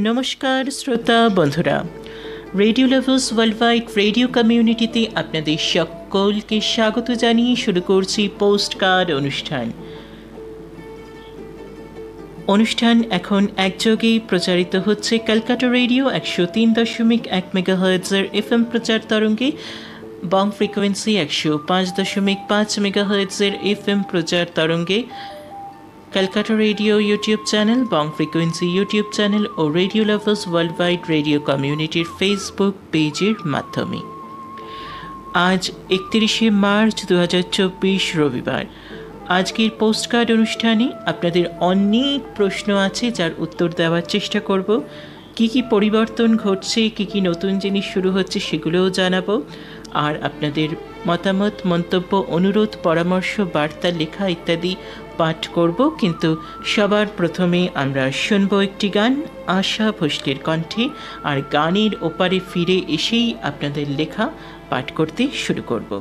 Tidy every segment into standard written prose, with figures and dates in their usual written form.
নমস্কার শ্রোতা বন্ধুরা, রেডিও লাভার্স ওয়ার্ল্ডওয়াইড রেডিও কমিউনিটিতে আপনাদের সকলকে স্বাগত জানিয়ে শুরু করছি পোস্টকার্ড অনুষ্ঠান এখন একযোগেই প্রচারিত হচ্ছে ক্যালকাটা রেডিও 103.1 মেগাহার্টজের এফএম প্রচার তরঙ্গে, বং ফ্রিকোয়েন্সি 105.5 মেগাহার্টজের এফএম প্রচার তরঙ্গে, ক্যালকাটা রেডিও ইউটিউব চ্যানেল, বং ফ্রিকোয়েন্সি ইউটিউব চ্যানেল ও রেডিও লাভার্স ওয়ার্ল্ডওয়াইড রেডিও কমিউনিটির ফেসবুক পেজের মাধ্যমে। আজ 31শে মার্চ 2024 রবিবার। আজকের পোস্টকার্ড অনুষ্ঠানে আপনাদের অনেক প্রশ্ন আছে, যার উত্তর দেওয়ার চেষ্টা করব। কি কি পরিবর্তন ঘটছে, কি কি নতুন জিনিস শুরু হচ্ছে সেগুলোও জানাবো। আর আপনাদের মতামত, মন্তব্য, অনুরোধ, পরামর্শ, বার্তা, লেখা ইত্যাদি পাঠ করব। কিন্তু সবার প্রথমে আমরা শুনবো একটি গান আশা ভোসলের কণ্ঠে, আর গানের ওপারে ফিরে এসেই আপনাদের লেখা পাঠ করতে শুরু করব।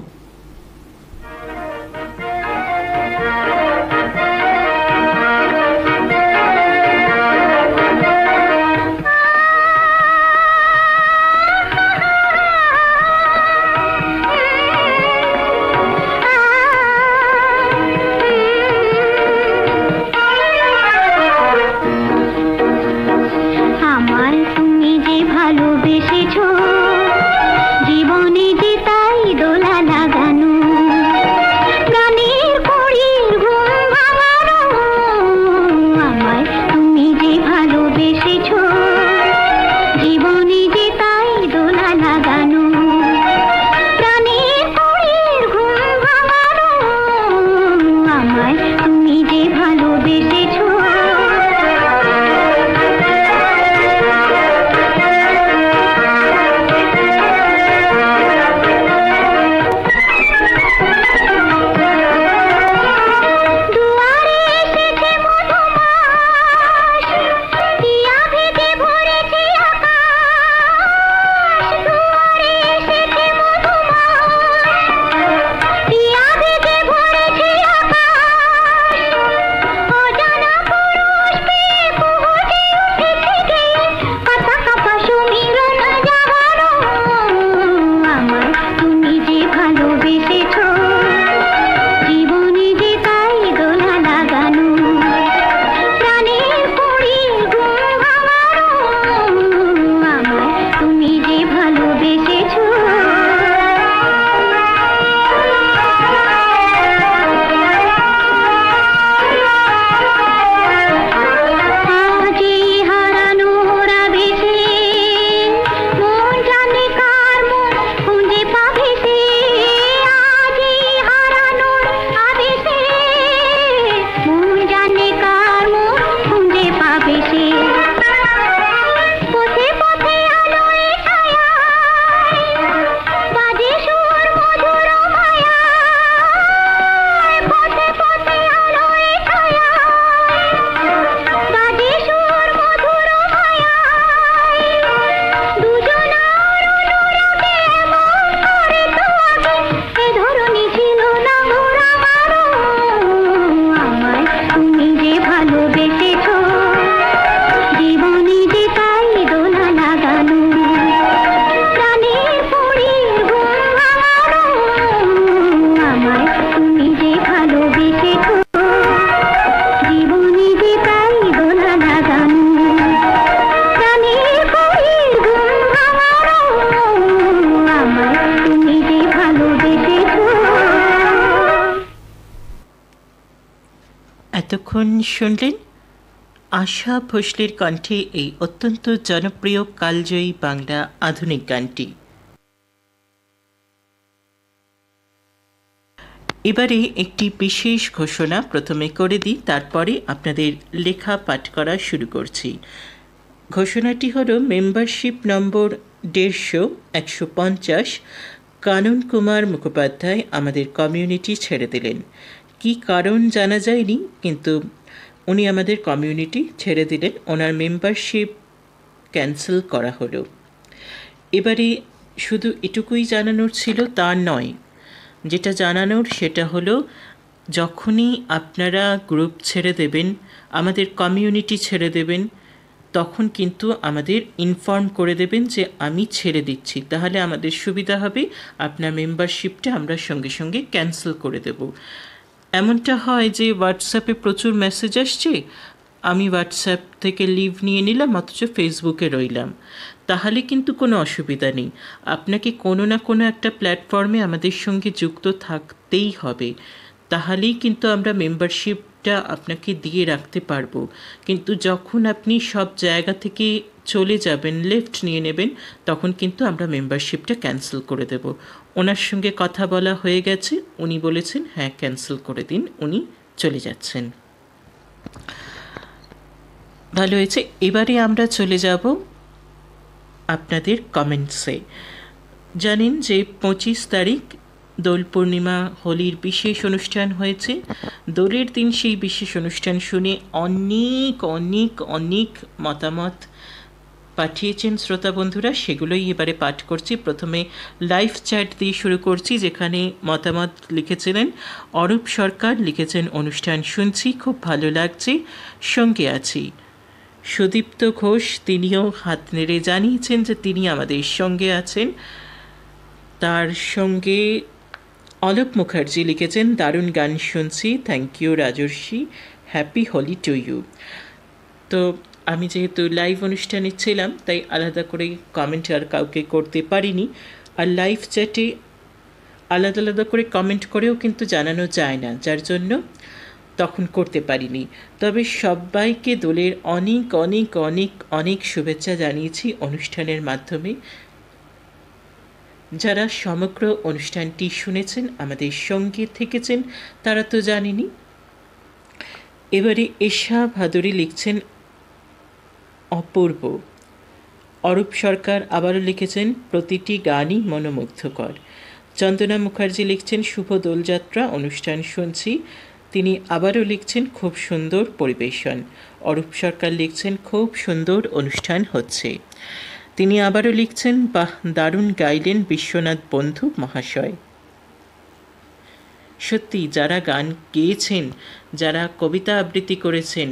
এতক্ষণ শুনলেন আশা ভোসলের কণ্ঠে এই অত্যন্ত জনপ্রিয় কালজয়ী বাংলা আধুনিক গানটি। এবারে একটি বিশেষ ঘোষণা প্রথমে করে দিই, তারপরে আপনাদের লেখা পাঠ করা শুরু করছি। ঘোষণাটি হলো মেম্বারশিপ নম্বর 150 কানন কুমার মুখোপাধ্যায় আমাদের কমিউনিটি ছেড়ে দিলেন। কি কারণ জানা যায়নি, কিন্তু উনি আমাদের কমিউনিটি ছেড়ে দিলেন, ওনার মেম্বারশিপ ক্যান্সেল করা হলো। এবারে শুধু এটুকুই জানানোর ছিল তা নয়, যেটা জানানোর সেটা হলো যখনই আপনারা গ্রুপ ছেড়ে দেবেন, আমাদের কমিউনিটি ছেড়ে দেবেন, তখন কিন্তু আমাদের ইনফর্ম করে দেবেন যে আমি ছেড়ে দিচ্ছি, তাহলে আমাদের সুবিধা হবে, আপনার মেম্বারশিপটা আমরা সঙ্গে সঙ্গে ক্যান্সেল করে দেব। এমনটা হয় যে হোয়াটসঅ্যাপে প্রচুর মেসেজ আসছে, আমি হোয়াটসঅ্যাপ থেকে লিভ নিয়ে নিলাম অথচ ফেসবুকে রইলাম, তাহলে কিন্তু কোনো অসুবিধা নেই। আপনাকে কোনো না কোনো একটা প্ল্যাটফর্মে আমাদের সঙ্গে যুক্ত থাকতেই হবে, তাহলেই কিন্তু আমরা মেম্বারশিপটা আপনাকে দিয়ে রাখতে পারবো। কিন্তু যখন আপনি সব জায়গা থেকে চলে যাবেন, লেফট নিয়ে নেবেন, তখন কিন্তু আমরা মেম্বারশিপটা ক্যান্সেল করে দেব। ওনার সঙ্গে কথা বলা হয়ে গেছে, উনি বলেছেন হ্যাঁ ক্যান্সেল করে দিন, উনি চলে যাচ্ছেন। ভালো হয়েছে। এবারে আমরা চলে যাব আপনাদের কমেন্টসে। জানেন যে 25 তারিখ দোল পূর্ণিমা, হোলির বিশেষ অনুষ্ঠান হয়েছে। দোলের দিন সেই বিশেষ অনুষ্ঠান শুনে অনেক অনেক অনেক মতামত পাঠিয়েছেন শ্রোতা বন্ধুরা, সেগুলোই এবারে পাঠ করছি। প্রথমে লাইভ চ্যাট দিয়ে শুরু করছি, যেখানে মতামত লিখেছিলেন অরূপ সরকার, লিখেছেন অনুষ্ঠান শুনছি, খুব ভালো লাগছে, সঙ্গে আছি। সুদীপ্ত ঘোষ, তিনিও হাত নেড়ে জানিয়েছেন যে তিনি আমাদের সঙ্গে আছেন। তার সঙ্গে অলোক মুখার্জি লিখেছেন দারুণ গান শুনছি, thank you Rajarshi, happy Holi to you. তো আমি যেহেতু লাইভ অনুষ্ঠানে ছিলাম তাই আলাদা করে কমেন্ট আর কাউকে করতে পারিনি, আর লাইভ চ্যাটে আলাদা আলাদা করে কমেন্ট করেও কিন্তু জানানো যায় না, যার জন্য তখন করতে পারিনি। তবে সবাইকে দোলের অনেক অনেক অনেক অনেক শুভেচ্ছা জানিয়েছি অনুষ্ঠানের মাধ্যমে। যারা সমগ্র অনুষ্ঠানটি শুনেছেন, আমাদের সঙ্গে থেকেছেন, তারা তো জানেনি। এবারে এশা ভাদুরী লিখছেন অপূর্ব। অরূপ সরকার আবারও লিখেছেন প্রতিটি গানই মনোমুগ্ধকর। চন্দনা মুখার্জি লিখছেন শুভ দোলযাত্রা, অনুষ্ঠান শুনছি। তিনি আবারও লিখছেন খুব সুন্দর পরিবেশন। অরূপ সরকার লিখছেন খুব সুন্দর অনুষ্ঠান হচ্ছে। তিনি আবারও লিখছেন বাহ, দারুণ গাইলেন বিশ্বনাথ বন্ধু মহাশয়। সত্যি যারা গান গেয়েছেন, যারা কবিতা আবৃত্তি করেছেন,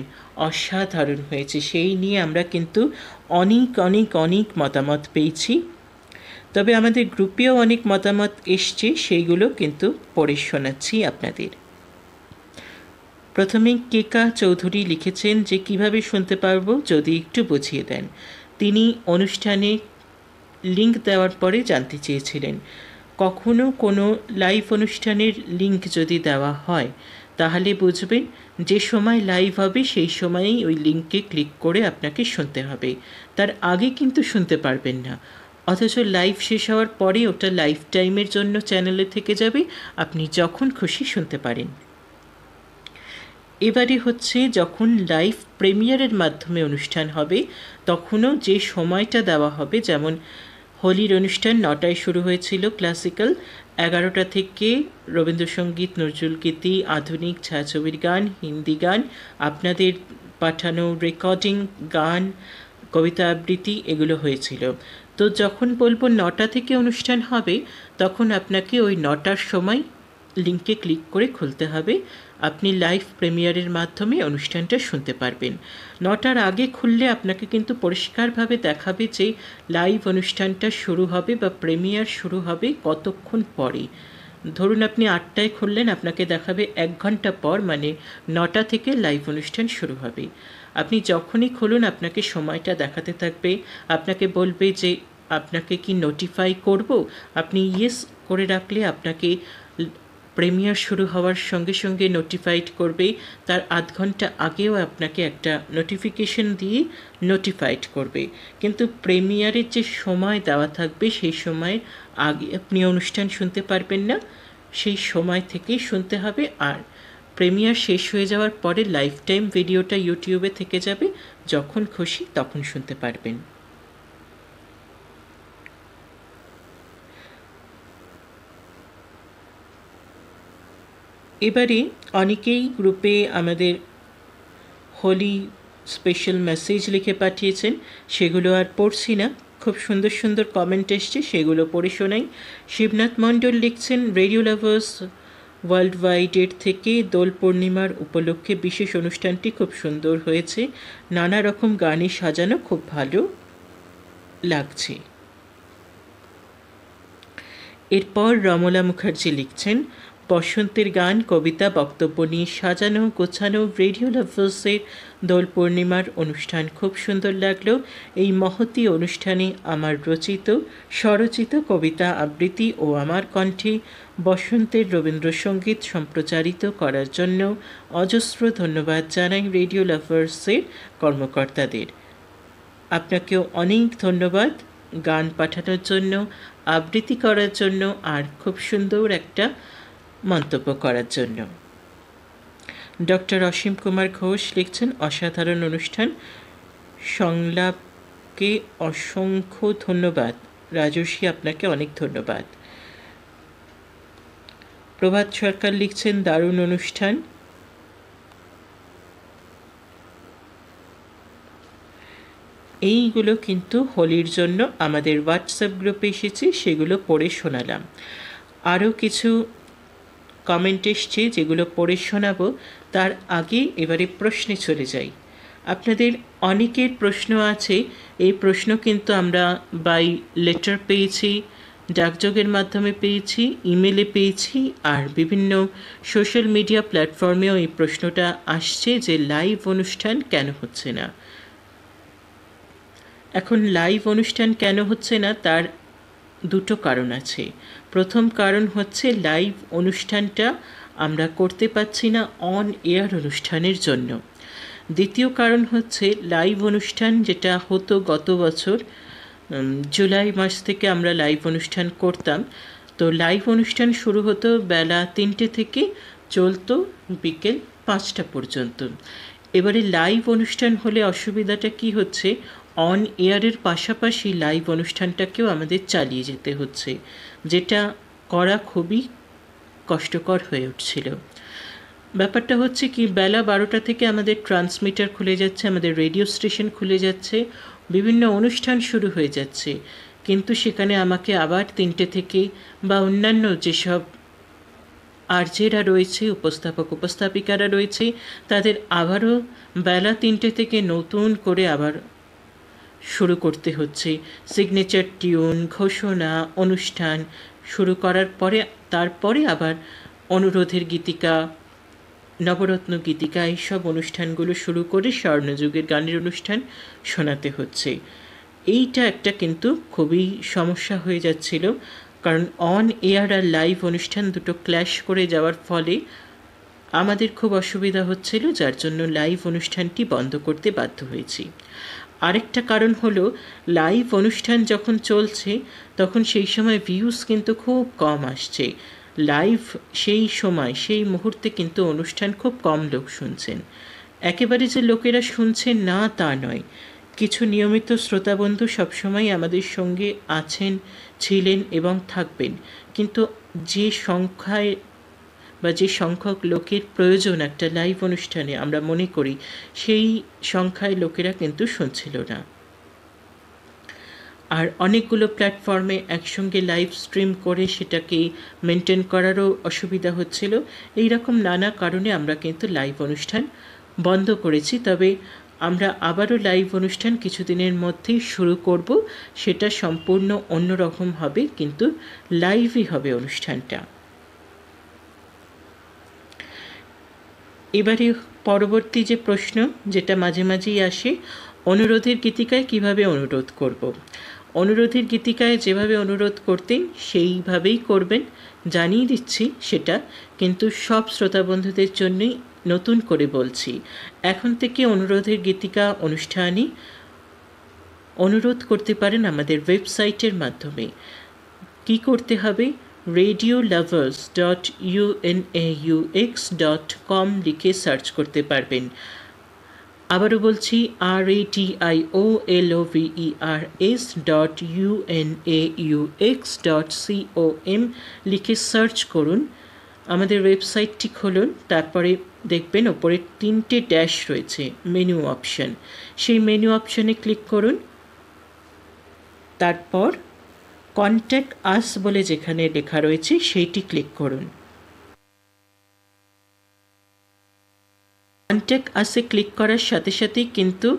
অসাধারণ হয়েছে। সেই নিয়ে আমরা কিন্তু অনেক অনেক অনেক মতামত পেয়েছি। তবে আমাদের গ্রুপেও অনেক মতামত এসছে, সেইগুলো কিন্তু পড়ে শোনাচ্ছি আপনাদের। প্রথমে কেকা চৌধুরী লিখেছেন যে কিভাবে শুনতে পারবো যদি একটু বুঝিয়ে দেন। তিনি অনুষ্ঠানে লিঙ্ক দেওয়ার পরে জানতে চেয়েছিলেন। কখনো কোনো লাইভ অনুষ্ঠানের লিঙ্ক যদি দেওয়া হয় তাহলে বুঝবেন যে সময় লাইভ হবে সেই সময়েই ওই লিঙ্কে ক্লিক করে আপনাকে শুনতে হবে, তার আগে কিন্তু শুনতে পারবেন না। অথচ লাইভ শেষ হওয়ার পরে ওটা লাইফ টাইমের জন্য চ্যানেলে থেকে যাবে, আপনি যখন খুশি শুনতে পারেন। এবারে হচ্ছে যখন লাইভ প্রিমিয়ারের মাধ্যমে অনুষ্ঠান হবে তখনও যে সময়টা দেওয়া হবে, যেমন হোলির অনুষ্ঠান 9টায় শুরু হয়েছিল ক্লাসিক্যাল, 11টা থেকে রবীন্দ্রসঙ্গীত, নজরুলগীতি, আধুনিক, ছায়াছবির গান, হিন্দি গান, আপনাদের পাঠানো রেকর্ডিং গান, কবিতা আবৃত্তি, এগুলো হয়েছিল। তো যখন বলবো 9টা থেকে অনুষ্ঠান হবে তখন আপনাকে ওই 9টার সময় লিঙ্কে ক্লিক করে খুলতে হবে, আপনি লাইভ প্রিমিয়ারের মাধ্যমে অনুষ্ঠানটা শুনতে পারবেন। 9টার আগে খুললে আপনাকে কিন্তু পরিষ্কারভাবে দেখাবে যে লাইভ অনুষ্ঠানটা শুরু হবে বা প্রিমিয়ার শুরু হবে কতক্ষণ পরে। ধরুন আপনি 8টায় খুললেন, আপনাকে দেখাবে 1 ঘন্টা পর, মানে 9টা থেকে লাইভ অনুষ্ঠান শুরু হবে। আপনি যখনই খুলুন আপনাকে সময়টা দেখাতে থাকবে, আপনাকে বলবে যে আপনাকে কি নোটিফাই করব, আপনি ইয়েস করে রাখলে আপনাকে প্রিমিয়ার শুরু হওয়ার সঙ্গে সঙ্গে নোটিফাইড করবে, তার আধ ঘন্টা আগেও আপনাকে একটা নোটিফিকেশন দিয়ে নোটিফাইড করবে। কিন্তু প্রিমিয়ারের যে সময় দেওয়া থাকবে সেই সময়ের আগে আপনি অনুষ্ঠান শুনতে পারবেন না, সেই সময় থেকেই শুনতে হবে। আর প্রিমিয়ার শেষ হয়ে যাওয়ার পরে লাইফ টাইম ভিডিওটা ইউটিউবে থেকে যাবে, যখন খুশি তখন শুনতে পারবেন। এবারে অনেকেই গ্রুপে আমাদের হোলি স্পেশাল মেসেজ লিখে পাঠিয়েছেন, সেগুলো আর পড়ছি না। খুব সুন্দর সুন্দর কমেন্ট এসছে, সেগুলো পড়ে শোনাই। শিবনাথ মণ্ডল লিখছেন রেডিও লাভার্স ওয়ার্ল্ড ওয়াইডের থেকে দোল পূর্ণিমার উপলক্ষে বিশেষ অনুষ্ঠানটি খুব সুন্দর হয়েছে, নানা রকম গানে সাজানো, খুব ভালো লাগছে। এরপর রমলা মুখার্জি লিখছেন, বসন্তের গান, কবিতা, বক্তব্য নিয়ে সাজানো গোছানো রেডিও লাভার্সের দোল পূর্ণিমার অনুষ্ঠান খুব সুন্দর লাগলো। এই মহতী অনুষ্ঠানে আমার রচিত স্বরচিত কবিতা আবৃত্তি ও আমার কণ্ঠে বসন্তের রবীন্দ্রসঙ্গীত সম্প্রচারিত করার জন্য অজস্র ধন্যবাদ জানাই রেডিও লাভার্সের কর্মকর্তাদের। আপনাকেও অনেক ধন্যবাদ গান পাঠানোর জন্য, আবৃত্তি করার জন্য আর খুব সুন্দর একটা মন্তব্য করার জন্য। ডক্টর অসীম কুমার ঘোষ লিখছেন, অসাধারণ অনুষ্ঠান, সংলাপকে অসংখ্য ধন্যবাদ। রাজস্বী, আপনাকে অনেক ধন্যবাদ। প্রভাত সরকার লিখছেন, দারুণ অনুষ্ঠান। এইগুলো কিন্তু হোলির জন্য আমাদের হোয়াটসঅ্যাপ গ্রুপে এসেছে, সেগুলো পড়ে শোনালাম। আরও কিছু কমেন্ট এসছে যেগুলো পড়ে শোনাবো, তার আগে এবারে প্রশ্নে চলে যাই। আপনাদের অনেকের প্রশ্ন আছে, এই প্রশ্ন কিন্তু আমরা বাই লেটার পেয়েছি, ডাকযোগের মাধ্যমে পেয়েছি, ইমেলে পেয়েছি, আর বিভিন্ন সোশ্যাল মিডিয়া প্ল্যাটফর্মেও এই প্রশ্নটা আসছে যে লাইভ অনুষ্ঠান কেন হচ্ছে না। এখন লাইভ অনুষ্ঠান কেন হচ্ছে না তার দুটো কারণ আছে। প্রথম কারণ হচ্ছে লাইভ অনুষ্ঠানটা আমরা করতে পারছি না অন এয়ার অনুষ্ঠানের জন্য। দ্বিতীয় কারণ হচ্ছে লাইভ অনুষ্ঠান যেটা হতো গত বছর জুলাই মাস থেকে আমরা লাইভ অনুষ্ঠান করতাম, তো লাইভ অনুষ্ঠান শুরু হতো বেলা 3টে থেকে, চলতো বিকেল 5টা পর্যন্ত। এবারে লাইভ অনুষ্ঠান হলে অসুবিধাটা কি হচ্ছে, অন এয়ারের পাশাপাশি লাইভ অনুষ্ঠানটাকেও আমাদের চালিয়ে যেতে হচ্ছে, যেটা করা খুবই কষ্টকর হয়ে উঠছিল। ব্যাপারটা হচ্ছে কি, বেলা 12টা থেকে আমাদের ট্রান্সমিটার খুলে যাচ্ছে, আমাদের রেডিও স্টেশন খুলে যাচ্ছে, বিভিন্ন অনুষ্ঠান শুরু হয়ে যাচ্ছে, কিন্তু সেখানে আমাকে আবার 3টে থেকে বা অন্যান্য যেসব আরজেরা রয়েছে, উপস্থাপক উপস্থাপিকারা রয়েছে, তাদের আবারও বেলা 3টে থেকে নতুন করে আবার শুরু করতে হচ্ছে। সিগনেচার টিউন, ঘোষণা, অনুষ্ঠান শুরু করার পরে তারপরে আবার অনুরোধের গীতিকা, নবরত্ন গীতিকা, এইসব অনুষ্ঠানগুলো শুরু করে স্বর্ণযুগের গানের অনুষ্ঠান শোনাতে হচ্ছে। এইটা একটা কিন্তু খুবই সমস্যা হয়ে যাচ্ছিল, কারণ অন এয়ার আর লাইভ অনুষ্ঠান দুটো ক্ল্যাশ করে যাওয়ার ফলে আমাদের খুব অসুবিধা হচ্ছিল, যার জন্য লাইভ অনুষ্ঠানটি বন্ধ করতে বাধ্য হয়েছি। আরেকটা কারণ হলো, লাইভ অনুষ্ঠান যখন চলছে তখন সেই সময় ভিউজ কিন্তু খুব কম আসছে। লাইভ সেই সময় সেই মুহূর্তে কিন্তু অনুষ্ঠান খুব কম লোক শুনছেন। একেবারে যে লোকেরা শুনছেন না তা নয়, কিছু নিয়মিত শ্রোতাবন্ধু সবসময় আমাদের সঙ্গে আছেন, ছিলেন এবং থাকবেন, কিন্তু যে সংখ্যায় বা যে সংখ্যক লোকের প্রয়োজন একটা লাইভ অনুষ্ঠানে আমরা মনে করি, সেই সংখ্যায় লোকেরা কিন্তু শুনছিল না। আর অনেকগুলো প্ল্যাটফর্মে একসঙ্গে লাইভ স্ট্রিম করে সেটাকে মেনটেন করারও অসুবিধা হচ্ছিল। এই রকম নানা কারণে আমরা কিন্তু লাইভ অনুষ্ঠান বন্ধ করেছি। তবে আমরা আবারও লাইভ অনুষ্ঠান কিছুদিনের মধ্যেই শুরু করব, সেটা সম্পূর্ণ অন্যরকম হবে, কিন্তু লাইভই হবে অনুষ্ঠানটা। এবারে পরবর্তী যে প্রশ্ন, যেটা মাঝে মাঝেই আসে, অনুরোধের গীতিকায় কিভাবে অনুরোধ করব। অনুরোধের গীতিকায় যেভাবে অনুরোধ করতেন সেইভাবেই করবেন, জানিয়ে দিচ্ছি সেটা, কিন্তু সব শ্রোতা বন্ধুদের জন্যই নতুন করে বলছি। এখন থেকে অনুরোধের গীতিকা অনুষ্ঠানই অনুরোধ করতে পারেন আমাদের ওয়েবসাইটের মাধ্যমে। কি করতে হবে, radiolovers.unaux.com লিখে সার্চ করতে পারবেন। আবারও বলছি, radiolovers.unaux.com লিখে সার্চ করুন, আমাদের ওয়েবসাইটটি খুলুন, তারপরে দেখবেন ওপরে 3টে ড্যাশ রয়েছে, মেনু অপশন, সেই মেনু অপশনে ক্লিক করুন, তারপর কন্ট্যাক্ট আস বলে যেখানে লেখা রয়েছে সেইটি ক্লিক করুন। কন্ট্যাক্ট আসে ক্লিক করার সাথে সাথেই কিন্তু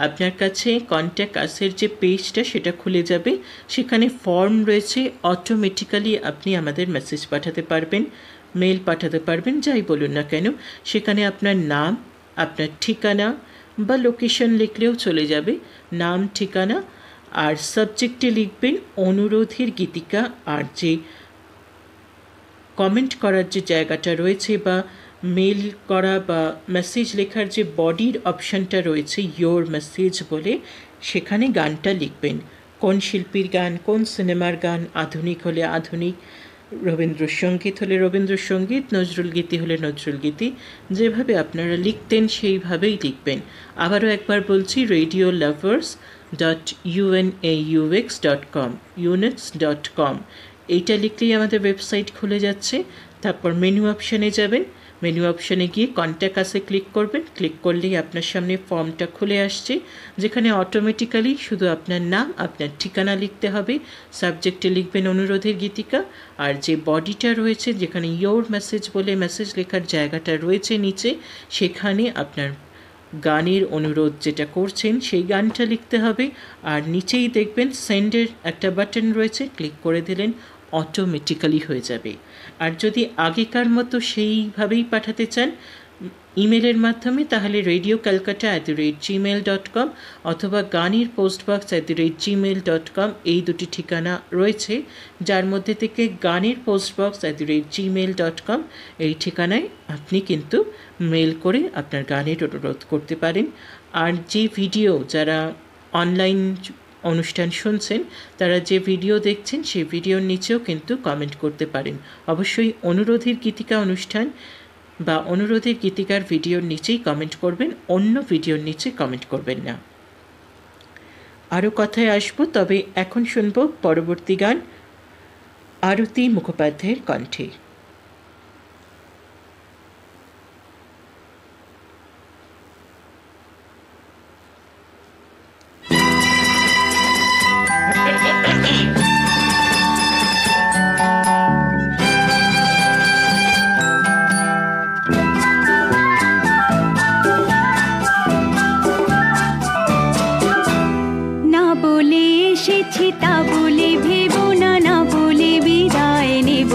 আপনার কাছে কন্ট্যাক্ট আসের যে পেজটা সেটা খুলে যাবে। সেখানে ফর্ম রয়েছে, অটোমেটিক্যালি আপনি আমাদের মেসেজ পাঠাতে পারবেন, মেল পাঠাতে পারবেন, যাই বলুন না কেন। সেখানে আপনার নাম, আপনার ঠিকানা বা লোকেশন লিখলেও চলে যাবে, নাম ঠিকানা, আর সাবজেক্টে লিখবেন অনুরোধের গীতিকা। আর যে কমেন্ট করার যে জায়গাটা রয়েছে বা মেল করা বা মেসেজ লেখার যে বডির অপশানটা রয়েছে ইয়োর মেসেজ বলে, সেখানে গানটা লিখবেন, কোন শিল্পীর গান, কোন সিনেমার গান, আধুনিক হলে আধুনিক, রবীন্দ্রসঙ্গীত হলে রবীন্দ্রসঙ্গীত, নজরুলগীতি হলে নজরুলগীতি, যেভাবে আপনারা লিখতেন সেইভাবেই লিখবেন। আবারও একবার বলছি, radioloversUNAUX.com, unix.com, এইটা লিখলেই আমাদের ওয়েবসাইট খুলে যাচ্ছে। তারপর মেনু অপশানে যাবেন, মেনু অপশানে গিয়ে কন্ট্যাক্ট আসে ক্লিক করবেন। ক্লিক করলেই আপনার সামনে ফর্মটা খুলে আসছে, যেখানে অটোমেটিক্যালি শুধু আপনার নাম, আপনার ঠিকানা লিখতে হবে, সাবজেক্টে লিখবেন অনুরোধের গীতিকা, আর যে বডিটা রয়েছে যেখানে ইয়োর মেসেজ বলে মেসেজ লেখার জায়গাটা রয়েছে নিচে, সেখানে আপনার গানের অনুরোধ যেটা করছেন সেই গানটা লিখতে হবে। আর নিচেই দেখবেন সেন্ডের একটা বাটন রয়েছে, ক্লিক করে দিলেন, অটোমেটিক্যালি হয়ে যাবে। আর যদি আগেকার মতো সেইভাবেই পাঠাতে চান ইমেলের মাধ্যমে, তাহলে radiocalcutta@gmail.com অথবা গানের postbox@gmail.com, এই দুটি ঠিকানা রয়েছে, যার মধ্যে থেকে গানের postbox@gmail.com এই ঠিকানায় আপনি কিন্তু মেল করে আপনার গানের অনুরোধ করতে পারেন। আর যে ভিডিও, যারা অনলাইন অনুষ্ঠান শুনছেন তারা যে ভিডিও দেখছেন সেই ভিডিওর নিচেও কিন্তু কমেন্ট করতে পারেন। অবশ্যই অনুরোধের গীতিকা অনুষ্ঠান বা অনুরোধের গীতিকার ভিডিওর নিচেই কমেন্ট করবেন, অন্য ভিডিওর নিচে কমেন্ট করবেন না। আরও কথায় আসবো, তবে এখন শুনব পরবর্তী গান আরতি মুখোপাধ্যায়ের কণ্ঠে। তা বলে ভেব না, না বলে বিদায় নেব,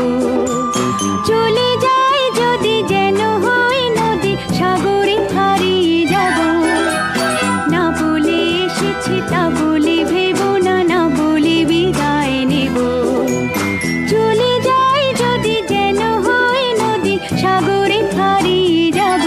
চলে যাই যদি যেন হয় নদী, সাগরে হারিয়ে যাব। না বলে এসেছি তা বলে ভেব না, না বলে বিদায় নেব, চলে যাই যদি যেন হয় নদী, সাগরে হারিয়ে যাব।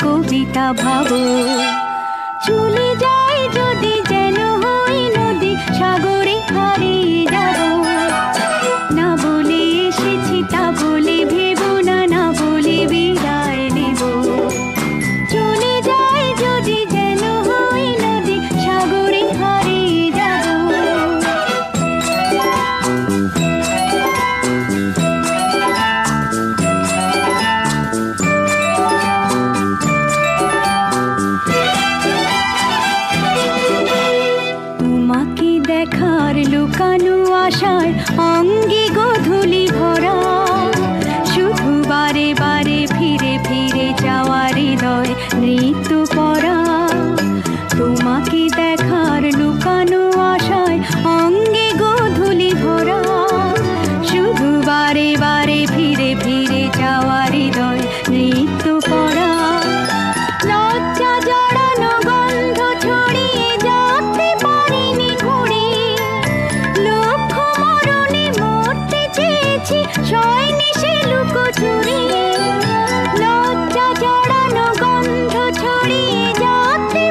কবিতা ভাবো, চলে যাই যদি যেন হয় নদী, সাগরে হারিয়ে যাব। না বলে এসেছি তা বলে ভেব না, না বলে বিদায় নেব, চলে যাই যদি যেন হয় নদী, সাগরে হারিয়ে যাব। দেখার লুকানো আশার অঙ্গে গোধূলি ভরা, শুধু বারে বারে ফিরে ফিরে যাওয়ার হৃদয় নৃত্য পরা। তোমাকে দেখার লুকানো আশায় অঙ্গে গোধূলি ভরা, শুধু বারে বারে ফিরে ফিরে যাওয়ার হৃদয় নৃত্য পরা। লজ্জা জড়ানো গন্ধ ছড়িয়ে যাতে পারিনি ঘুরে, লক্ষ্য মরণে মরতে চেয়েছি সয়নি সে লুকোচুরি। লজ্জা জড়ানো গন্ধ ছড়িয়ে যাতে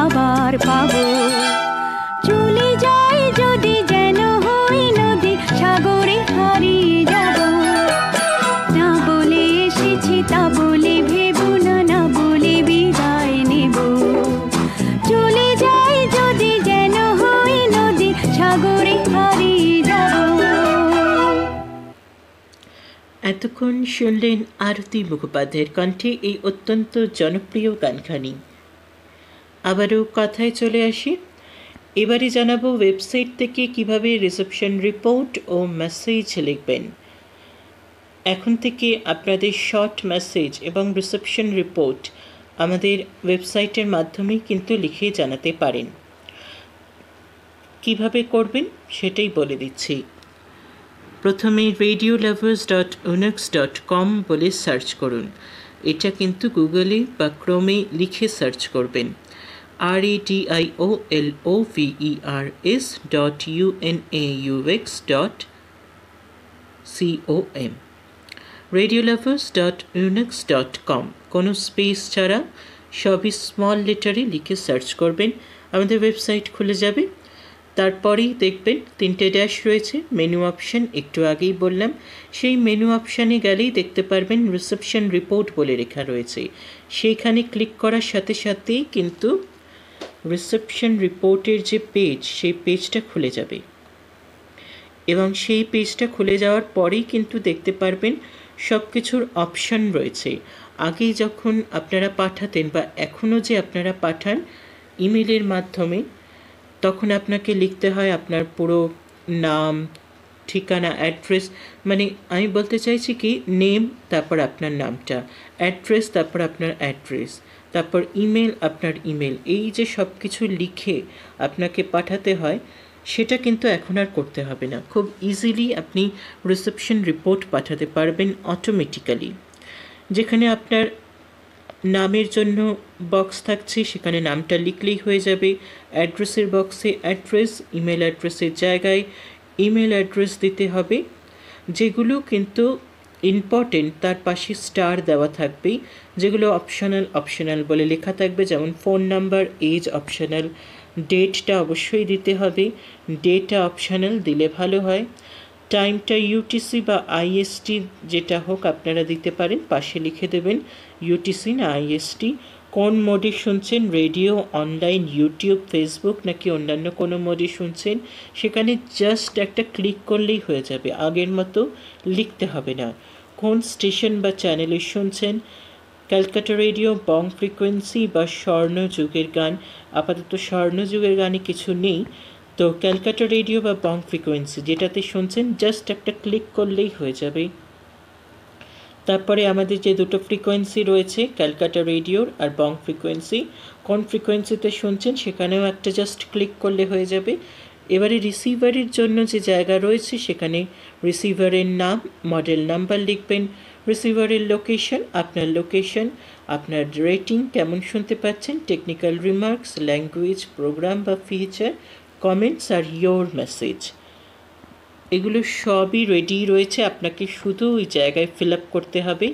আবার পাবো। চলে যাই যদি যেন হই নদী, সাগরে হারিয়ে যাব। না বলে এসেছি তা বলে ভেবো না, না বলে বিদায় নেব। চলে যাই যদি যেন হই নদী, সাগরে হারিয়ে যাব। এতক্ষণ শুনলেন আরতি মুখোপাধ্যায়ের কণ্ঠে এই অত্যন্ত জনপ্রিয় গানখানি। আবারও কথায় চলে আসি। এবারে জানাবো ওয়েবসাইট থেকে কিভাবে রিসেপশন রিপোর্ট ও মেসেজ লিখবেন। এখন থেকে আপনাদের শর্ট মেসেজ এবং রিসেপশন রিপোর্ট আমাদের ওয়েবসাইটের মাধ্যমেই কিন্তু লিখে জানাতে পারেন। কিভাবে করবেন সেটাই বলে দিচ্ছি। প্রথমে radioloverz.unix.com বলে সার্চ করুন। এটা কিন্তু গুগলে বা ক্রোমে লিখে সার্চ করবেন। radiolevers.unaux.com radioloverz.unix.com কোনো স্পেস ছাড়া সবই স্মল লেটারে লিখে সার্চ করবেন, আমাদের ওয়েবসাইট খুলে যাবে। তারপরেই দেখবেন 3টে ড্যাশ রয়েছে, মেনু অপশান একটু আগেই বললাম। সেই মেনু অপশানে গেলেই দেখতে পারবেন রিসেপশন রিপোর্ট বলে লেখা রয়েছে। সেইখানে ক্লিক করার সাথে সাথেই কিন্তু রিসেপশন রিপোর্টের যে পেজ, সেই পেজটা খুলে যাবে এবং সেই পেজটা খুলে যাওয়ার পরেই কিন্তু দেখতে পারবেন সব কিছুর অপশান রয়েছে। আগে যখন আপনারা পাঠাতেন বা এখনও যে আপনারা পাঠান ইমেলের মাধ্যমে, তখন আপনাকে লিখতে হয় আপনার পুরো নাম, ঠিকানা, অ্যাড্রেস, মানে আমি বলতে চাইছি কি নেম, তারপর আপনার নামটা, অ্যাড্রেস, তারপর আপনার অ্যাড্রেস, তারপর ইমেল, আপনার ইমেল, এই যে সব কিছু লিখে আপনাকে পাঠাতে হয়, সেটা কিন্তু এখন আর করতে হবে না। খুব ইজিলি আপনি রিসেপশন রিপোর্ট পাঠাতে পারবেন অটোমেটিক্যালি। যেখানে আপনার নামের জন্য বক্স থাকছে সেখানে নামটা লিখলেই হয়ে যাবে। অ্যাড্রেসের বক্সে অ্যাড্রেস, ইমেল অ্যাড্রেসের জায়গায় ইমেল অ্যাড্রেস দিতে হবে। যেগুলো কিন্তু ইম্পর্টেন্ট তার পাশে স্টার দেওয়া থাকবে, যেগুলো অপশনাল বলে লেখা থাকবে, যেমন ফোন নাম্বার, এজ অপশনাল, ডেটটা অবশ্যই দিতে হবে, ডেটটা অপশনাল দিলে ভালো হয়। টাইমটা ইউটিসি বা আইএসটি যেটা হোক আপনারা দিতে পারেন, পাশে লিখে দেবেন ইউটিসি না আইএসটি। কোন মোডে শুনছেন, রেডিও, অনলাইন, ইউটিউব, ফেসবুক নাকি অন্যান্য কোনো মোডে শুনছেন, সেখানে জাস্ট একটা ক্লিক করলেই হয়ে যাবে, আগের মতো লিখতে হবে না। কোন স্টেশন বা চ্যানেলে শুনছেন, ক্যালকাটা রেডিও, বং ফ্রিকোয়েন্সি বা স্বর্ণযুগের গান, আপাতত স্বর্ণযুগের গানে কিছু নেই, তো ক্যালকাটা রেডিও বা বং ফ্রিকোয়েন্সি যেটাতে শুনছেন জাস্ট একটা ক্লিক করলেই হয়ে যাবে। তারপরে আমাদের যে দুটো ফ্রিকোয়েন্সি রয়েছে, ক্যালকাটা রেডিওর আর বং ফ্রিকোয়েন্সি, কোন ফ্রিকোয়েন্সিতে শুনছেন সেখানেও একটা জাস্ট ক্লিক করলে হয়ে যাবে। এবারে রিসিভারের জন্য যে জায়গা রয়েছে সেখানে রিসিভারের নাম, মডেল নাম্বার লিখবেন, রিসিভারের লোকেশন, আপনার রেটিং, কেমন শুনতে পাচ্ছেন, টেকনিক্যাল রিমার্কস, ল্যাঙ্গুয়েজ, প্রোগ্রাম বা ফিচার, কমেন্টস আর ইয়োর মেসেজ। এগুলো সবই রেডি রয়েছে, আপনাকে শুধু ওই জায়গায় ফিল আপ করতে হবে,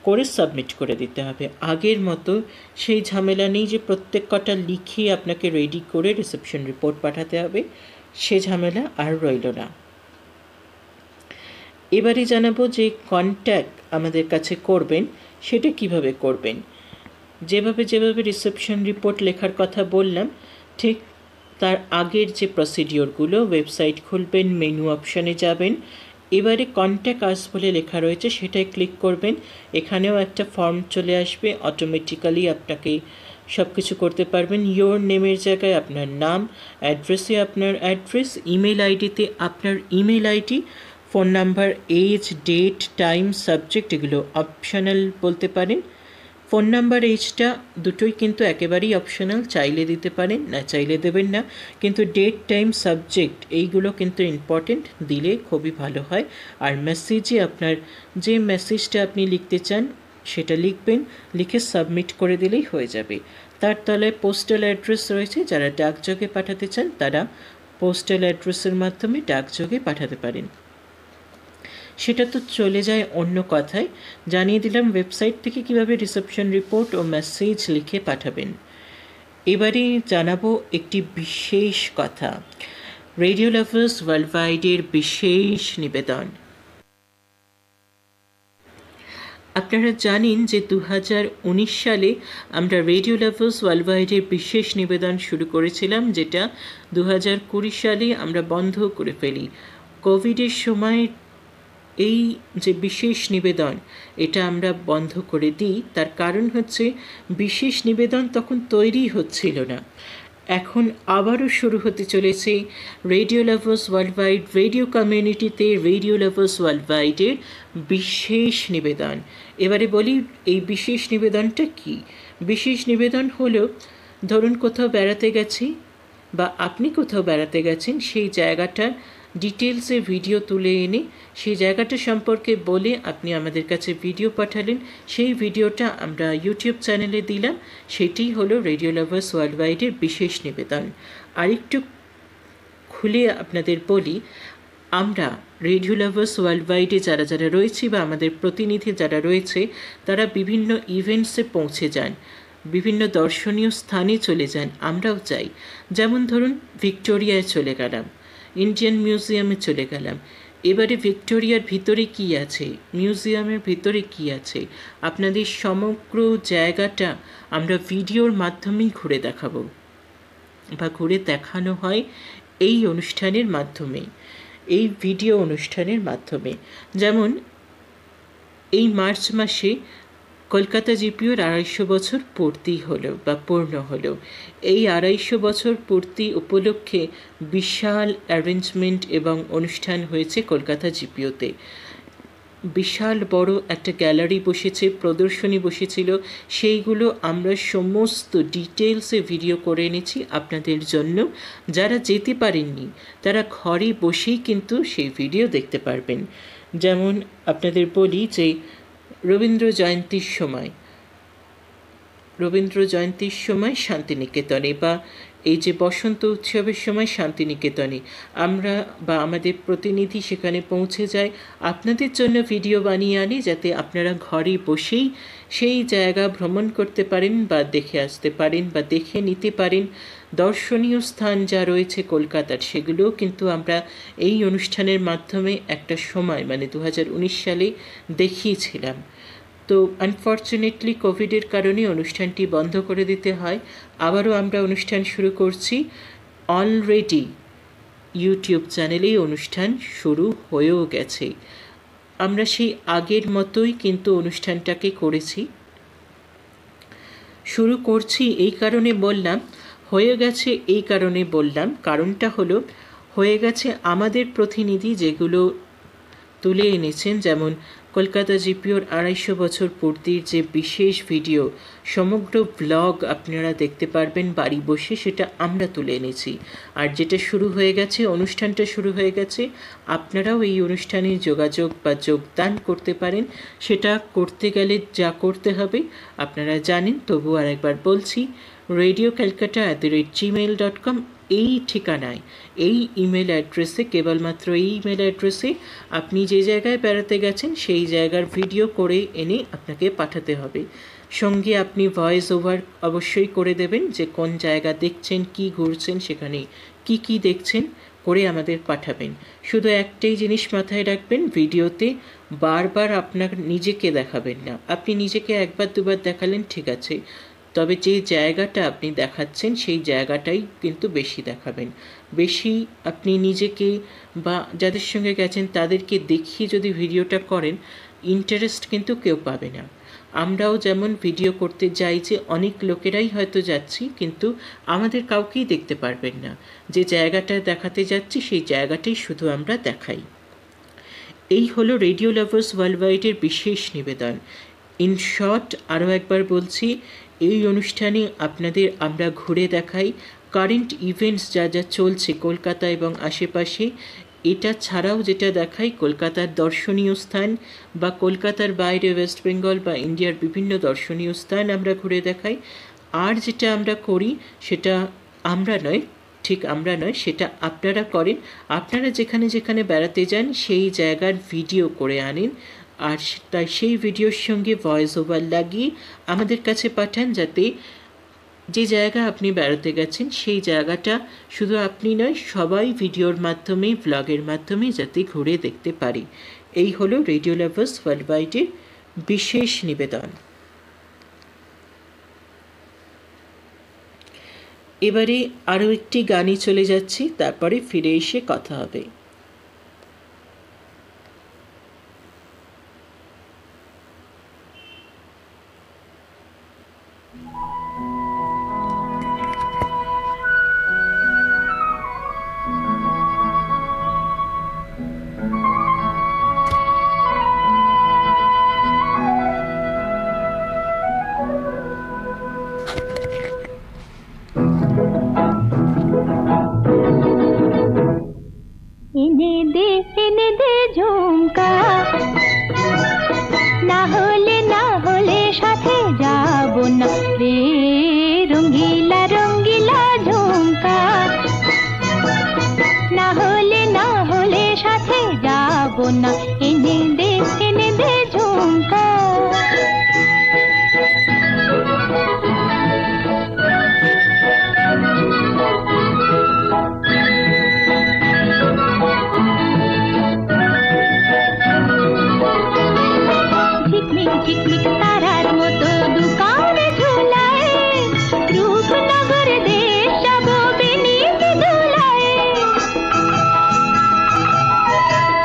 করে সাবমিট করে দিতে হবে। আগের মতো সেই ঝামেলা নেই যে প্রত্যেক কটা লিখে আপনাকে রেডি করে রিসেপশন রিপোর্ট পাঠাতে হবে, সে ঝামেলা আর রইল না। এবারে জানাবো যে কন্ট্যাক্ট আমাদের কাছে করবেন সেটা কিভাবে করবেন। যেভাবে রিসেপশন রিপোর্ট লেখার কথা বললাম, ঠিক তার আগের যে প্রসিডিওরগুলো, ওয়েবসাইট খুলবেন, মেনু অপশানে যাবেন, এবারে কন্ট্যাক্ট আস বলে লেখা রয়েছে সেটাই ক্লিক করবেন। এখানেও একটা ফর্ম চলে আসবে, অটোমেটিক্যালি আপনাকে সব কিছু করতে পারবেন। ইয়োর নেমের জায়গায় আপনার নাম, অ্যাড্রেসে আপনার অ্যাড্রেস, ইমেল আইডিতে আপনার email ID, phone number, age, date, time, subject এগুলো অপশনাল বলতে পারেন। ফোন নাম্বার, এজটা দুটোই কিন্তু একেবারেই অপশনাল, চাইলে দিতে পারেন, না চাইলে দেবেন না, কিন্তু ডেট, টাইম, সাবজেক্ট এইগুলো কিন্তু ইম্পর্টেন্ট, দিলে খুবই ভালো হয়। আর মেসেজে আপনার যে মেসেজটা আপনি লিখতে চান সেটা লিখবেন, লিখে সাবমিট করে দিলেই হয়ে যাবে। তার তলায় পোস্টাল অ্যাড্রেস রয়েছে, যারা ডাকযোগে পাঠাতে চান তারা পোস্টাল অ্যাড্রেসের মাধ্যমে ডাকযোগে পাঠাতে পারেন। সেটা তো চলে যায় অন্য কথায়, জানিয়ে দিলাম ওয়েবসাইট থেকে কিভাবে রিসেপশন রিপোর্ট ও মেসেজ লিখে পাঠাবেন। এবারে জানাবো একটি বিশেষ কথা, রেডিও লাভার্স ওয়ার্ল্ডওয়াইডের বিশেষ নিবেদন। আপনারা জানেন যে 2019 সালে আমরা রেডিও লাভার্স ওয়ার্ল্ডওয়াইডের বিশেষ নিবেদন শুরু করেছিলাম, যেটা 2020 সালে আমরা বন্ধ করে ফেলি। কোভিডের সময় এই যে বিশেষ নিবেদন, এটা আমরা বন্ধ করে দিই। তার কারণ হচ্ছে বিশেষ নিবেদন তখন তৈরি হচ্ছিল না। এখন আবারও শুরু হতে চলেছে রেডিও লাভার্স ওয়ার্ল্ডওয়াইড, রেডিও কমিউনিটিতে রেডিও লাভার্স ওয়ার্ল্ডওয়াইডের বিশেষ নিবেদন। এবারে বলি এই বিশেষ নিবেদনটা কি। বিশেষ নিবেদন হলো, ধরুন কোথাও বেড়াতে গেছি বা আপনি কোথাও বেড়াতে গেছেন, সেই জায়গাটার ডিটেলসে ভিডিও তুলে এনে সেই জায়গাটা সম্পর্কে বলে আপনি আমাদের কাছে ভিডিও পাঠালেন, সেই ভিডিওটা আমরা ইউটিউব চ্যানেলে দিলাম, সেটাই হলো রেডিও লাভার্স ওয়ার্ল্ডওয়াইডের বিশেষ নিবেদন। আরেকটু খুলে আপনাদের বলি, আমরা রেডিও লাভার্স ওয়ার্ল্ডওয়াইডে যারা যারা রয়েছি বা আমাদের প্রতিনিধি যারা রয়েছে, তারা বিভিন্ন ইভেন্টসে পৌঁছে যান, বিভিন্ন দর্শনীয় স্থানে চলে যান। আমরাও চাই, যেমন ধরুন ভিক্টোরিয়ায় চলে গেলাম, ইন্ডিয়ান মিউজিয়ামে চলে গেলাম। এবারে ভিক্টোরিয়ার ভিতরে কি আছে, মিউজিয়ামের ভিতরে কি আছে, আপনাদের সমগ্র জায়গাটা আমরা ভিডিওর মাধ্যমেই ঘুরে দেখাবো বা ঘুরে দেখানো হয় এই অনুষ্ঠানের মাধ্যমে, এই ভিডিও অনুষ্ঠানের মাধ্যমে। যেমন এই মার্চ মাসে কলকাতা জিপিওর 250 বছর পূর্তি হলো বা পূর্ণ হলো। এই 250 বছর পূর্তি উপলক্ষে বিশাল অ্যারেঞ্জমেন্ট এবং অনুষ্ঠান হয়েছে কলকাতা জিপিওতে। বিশাল বড় একটা গ্যালারি বসেছে, প্রদর্শনী বসেছিল, সেইগুলো আমরা সমস্ত ডিটেলসে ভিডিও করে এনেছি আপনাদের জন্য। যারা যেতে পারেননি তারা ঘরে বসেই কিন্তু সেই ভিডিও দেখতে পারবেন। যেমন আপনাদের বলি যে রবীন্দ্র জয়ন্তীর সময় শান্তিনিকেতনে বা এই যে বসন্ত উৎসবের সময় শান্তিনিকেতনে আমরা বা আমাদের প্রতিনিধি সেখানে পৌঁছে যায়, আপনাদের জন্য ভিডিও বানিয়ে আনি, যাতে আপনারা ঘরে বসেই সেই জায়গা ভ্রমণ করতে পারেন বা দেখে আসতে পারেন বা দেখে নিতে পারেন। দর্শনীয় স্থান যা রয়েছে কলকাতার, সেগুলোও কিন্তু আমরা এই অনুষ্ঠানের মাধ্যমে একটা সময় মানে 2019 সালে দেখিয়েছিলাম। তো আনফর্চুনেটলি কোভিডের কারণে অনুষ্ঠানটি বন্ধ করে দিতে হয়। আবারও আমরা অনুষ্ঠান শুরু করছি। অলরেডি ইউটিউব চ্যানেলেই অনুষ্ঠান শুরু হয়েও গেছে। আমরা সেই আগের মতোই কিন্তু অনুষ্ঠানটাকে করেছি, শুরু করছি। এই কারণে বললাম হয়ে গেছে, এই কারণে বললাম, কারণটা হলো হয়ে গেছে আমাদের প্রতিনিধি যেগুলো তুলে এনেছেন, যেমন কলকাতা জিপিওর 250 বছর পূর্তির যে বিশেষ ভিডিও, সমগ্র ব্লগ আপনারা দেখতে পারবেন বাড়ি বসে, সেটা আমরা তুলে এনেছি। আর যেটা শুরু হয়ে গেছে, অনুষ্ঠানটা শুরু হয়ে গেছে, আপনারাও এই অনুষ্ঠানে যোগাযোগ বা যোগদান করতে পারেন। সেটা করতে গেলে যা করতে হবে আপনারা জানেন, তবু আর একবার বলছি, radiocalcutta@gmail.com এই ঠিকানায়, এই ইমেল অ্যাড্রেসে, কেবলমাত্র এই ইমেল অ্যাড্রেসে আপনি যে জায়গায় বেড়াতে গেছেন সেই জায়গার ভিডিও করে এনে আপনাকে পাঠাতে হবে। সঙ্গে আপনি ভয়েস ওভার অবশ্যই করে দেবেন, যে কোন জায়গা দেখছেন, কি ঘুরছেন, সেখানে কি কি দেখছেন, করে আমাদের পাঠাবেন। শুধু একটাই জিনিস মাথায় রাখবেন, ভিডিওতে বারবার আপনার নিজেকে দেখাবেন না। আপনি নিজেকে একবার দুবার দেখালেন ঠিক আছে, তবে যে জায়গাটা আপনি দেখাচ্ছেন সেই জায়গাটাই কিন্তু বেশি দেখাবেন। বেশি আপনি নিজেকে বা যাদের সঙ্গে গেছেন তাদেরকে দেখিয়ে যদি ভিডিওটা করেন, ইন্টারেস্ট কিন্তু কেউ পাবে না। আমরাও যেমন ভিডিও করতে যাই, যে অনেক লোকেরাই হয়তো যাচ্ছি, কিন্তু আমাদের কাউকেই দেখতে পারবেন না। যে জায়গাটা দেখাতে যাচ্ছি সেই জায়গাটাই শুধু আমরা দেখাই। এই হলো রেডিও লাভার্স ওয়ার্ল্ডওয়াইডের বিশেষ নিবেদন। ইন শর্ট আরও একবার বলছি, এই অনুষ্ঠানে আপনাদের আমরা ঘুরে দেখাই কারেন্ট ইভেন্টস যা যা চলছে কলকাতা এবং আশেপাশে। এটা ছাড়াও যেটা দেখাই কলকাতার দর্শনীয় স্থান বা কলকাতার বাইরে ওয়েস্ট বেঙ্গল বা ইন্ডিয়ার বিভিন্ন দর্শনীয় স্থান আমরা ঘুরে দেখাই। আর যেটা আমরা করি সেটা আমরা নয়, সেটা আপনারা করেন। আপনারা যেখানে যেখানে বেড়াতে যান সেই জায়গার ভিডিও করে আনেন, আর তাই সেই ভিডিওর সঙ্গে ভয়েস ওভার লাগিয়ে আমাদের কাছে পাঠান, যাতে যে জায়গা আপনি বেড়াতে গেছেন সেই জায়গাটা শুধু আপনি নয়, সবাই ভিডিওর মাধ্যমে, ব্লগের মাধ্যমে যাতে ঘুরে দেখতে পারি। এই হলো রেডিও লাভার্স ওয়ার্ল্ড ওয়াইডের বিশেষ নিবেদন। এবারে আরও একটি গানে চলে যাচ্ছি, তারপরে ফিরে এসে কথা হবে। এনে দে ঝুমকা, না হলে সাথে যাব না রে, রঙ্গিলা রঙ্গিলা ঝুমকা, না হলে সাথে যাব না, এনে দে ঝুমকা। ঝিকমিক তারার মতো দোকানে ঝুলায়, রূপনগর দেশ যাব বেনিতে দোলায়।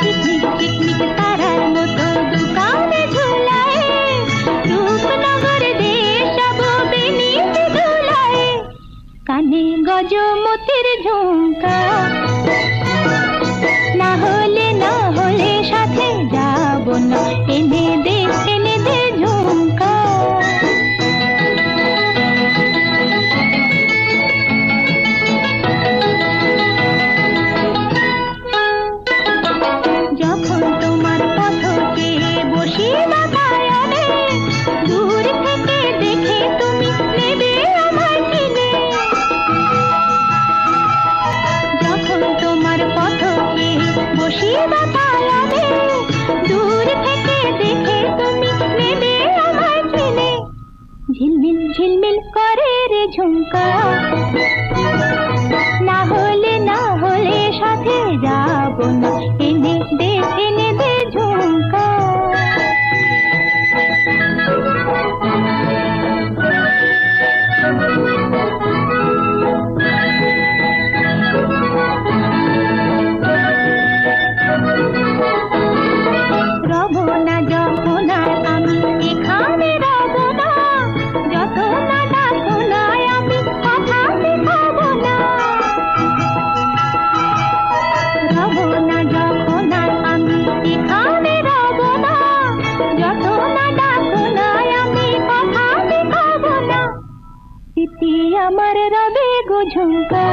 ঝিকমিক তারার মতো দোকানে ঝুলায়, রূপনগর দেশ যাব বেনিতে দোলায়। কানে গজমতির ঝুমকা, না হলে সাথে যাব না, এনে দে ঝুমকা। যখন তোমার পথকে বসি বাতায়নে, দূর থেকে দেখে তুমি নেবে আমায় কিনে। যখন তোমার পথকে বসি বাতায়নে, দূর থেকে দেখে তুমি নেবে আমায় কিনে। ঝিলমিল ঝিলমিল করে রে ঝুমকা, না হলে সাথে যাব না, এনে দে ঝুমকা। রব না যখন আর আমি এখানে রব না, যত না ডাকো না আমি কথা শিখাব না। রব না যখন আর আমি এখানে রব না, যত না ডাকো না আমি কথা শিখাব না। স্মৃতি আমার রবে গো ঝুমকা,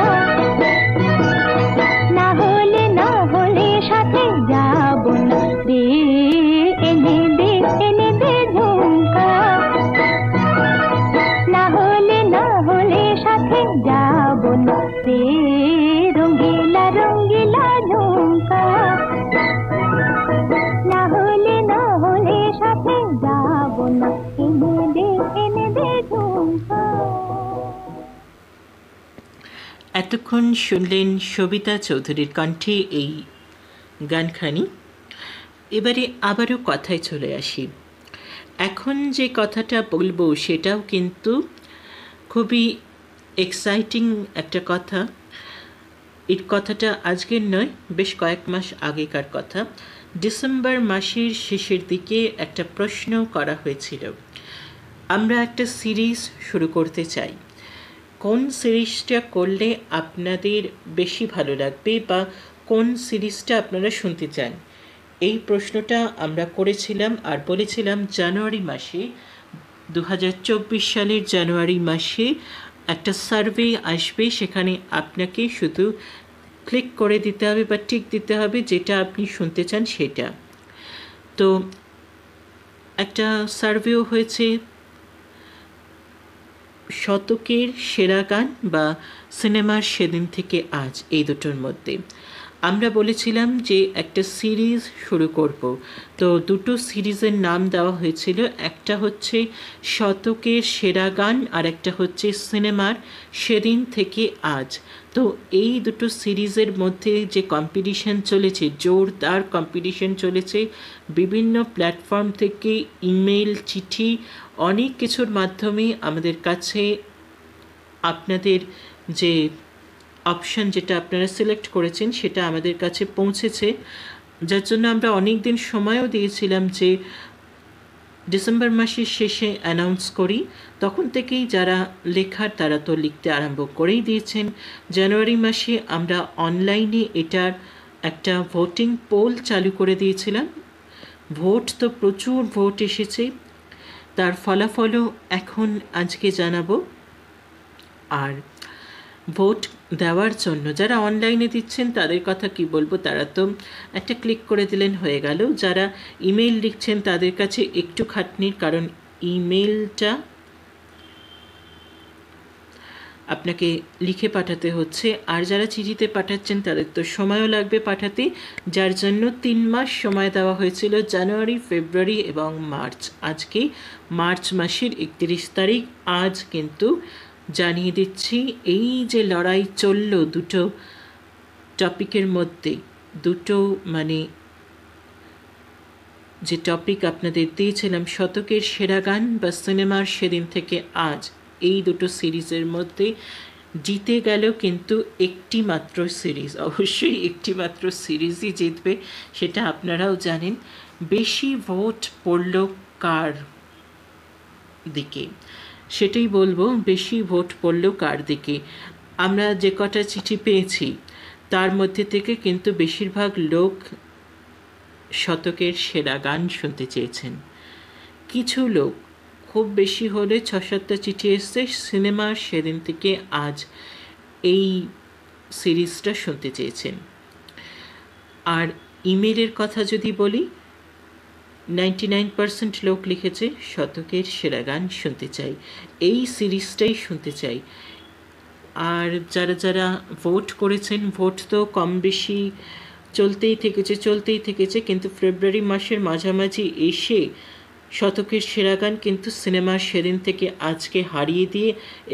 না হলে সাথে যাব না রে, এনে দে ঝুমকা। না হলে সাথে যাব না রে, রঙ্গিলা রঙ্গিলা ঝুমকা। না হলে সাথে যাব না, এনে দে ঝুমকা। এতক্ষণ শুনলেন সবিতা চৌধুরীর কণ্ঠে এই গানখানি। এবারে আবারও কথায় চলে আসি। এখন যে কথাটা বলবো সেটাও কিন্তু খুবই এক্সাইটিং একটা কথা। এই কথাটা আজকের নয়, বেশ কয়েক মাস আগেকার কথা। ডিসেম্বর মাসের শেষের দিকে একটা প্রশ্ন করা হয়েছিল, আমরা একটা সিরিজ শুরু করতে চাই, কোন সিরিজটা করলে আপনাদের বেশি ভালো লাগবে বা কোন সিরিজটা আপনারা শুনতে চান। এই প্রশ্নটা আমরা করেছিলাম আর বলেছিলাম জানুয়ারি মাসে, 2024 সালের জানুয়ারি মাসে একটা সার্ভে আসবে, সেখানে আপনাকে শুধু ক্লিক করে দিতে হবে বা টিক দিতে হবে যেটা আপনি শুনতে চান সেটা। তো একটা সার্ভেও হয়েছে শতকের সেরা গান বা সিনেমার সেদিন থেকে আজ, এই দুটোর মধ্যে। আমরা বলেছিলাম যে একটা সিরিজ শুরু করব, তো দুটো সিরিজের নাম দেওয়া হয়েছিল, একটা হচ্ছে শতকের সেরা গান আর একটা হচ্ছে সিনেমার সেদিন থেকে আজ। তো এই দুটো সিরিজের মধ্যে যে কম্পিটিশন চলেছে, জোরদার কম্পিটিশন চলেছে, বিভিন্ন প্ল্যাটফর্ম থেকে ইমেল, চিঠি, অনেক কিছুর মাধ্যমে আমাদের কাছে আপনাদের যে অপশান যেটা আপনারা সিলেক্ট করেছেন সেটা আমাদের কাছে পৌঁছেছে, যার জন্য আমরা অনেক দিন সময়ও দিয়েছিলাম যে ডিসেম্বর মাসের শেষে অ্যানাউন্স করি। তখন থেকেই যারা লেখার তারা তো লিখতে আরম্ভ করেই দিয়েছেন। জানুয়ারি মাসে আমরা অনলাইনে এটার একটা ভোটিং পোল চালু করে দিয়েছিলাম। ভোট তো প্রচুর ভোট এসেছে, তার ফলাফলও এখন আজকে জানাবো। আর ভোট দেওয়ার জন্য যারা অনলাইনে দিচ্ছেন তাদের কথা কি বলবো, তারা তো একটা ক্লিক করে দিলেন হয়ে গেল। যারা ইমেল লিখছেন তাদের কাছে একটু খাটনির, কারণ ইমেলটা আপনাকে লিখে পাঠাতে হচ্ছে, আর যারা চিঠিতে পাঠাচ্ছেন তাদের তো সময়ও লাগবে পাঠাতে, যার জন্য 3 মাস সময় দেওয়া হয়েছিল, জানুয়ারি, ফেব্রুয়ারি এবং মার্চ। আজকে মার্চ মাসের 31 তারিখ। আজ কিন্তু জানিয়ে দিচ্ছি, এই যে লড়াই চলল দুটো টপিকের মধ্যে, দুটো মানে যে টপিক আপনাদের দিয়েছিলাম, শতকের সেরা গান বা সিনেমার সেদিন থেকে আজ, এই দুটো সিরিজের মধ্যে জিতে গেল কিন্তু একটি মাত্র সিরিজ। অবশ্যই একটি মাত্র সিরিজই জিতবে, সেটা আপনারাও জানেন। বেশি ভোট পড়ল কার দিকে সেটাই বলবো, বেশি ভোট পড়ল কার দিকে। আমরা যে কটা চিঠি পেয়েছি তার মধ্যে থেকে কিন্তু বেশিরভাগ লোক শতকের সেরা গান শুনতে চেয়েছেন। কিছু লোক, খুব বেশি হলে 6-7টা চিঠি এসছে, সিনেমার সেদিন থেকে আজ এই সিরিজটা শুনতে চেয়েছেন। আর ইমেলের কথা যদি বলি, 99% লোক লিখেছে শতকের সেরা গান শুনতে চাই, এই সিরিজটাই শুনতে চাই। আর যারা যারা ভোট করেছেন, ভোট তো কম বেশি চলতেই থেকেছে, কিন্তু ফেব্রুয়ারি মাসের মাঝামাঝি এসে শতকের সেরা গান কিন্তু সিনেমার সেদিন থেকে আজকে হারিয়ে দিয়ে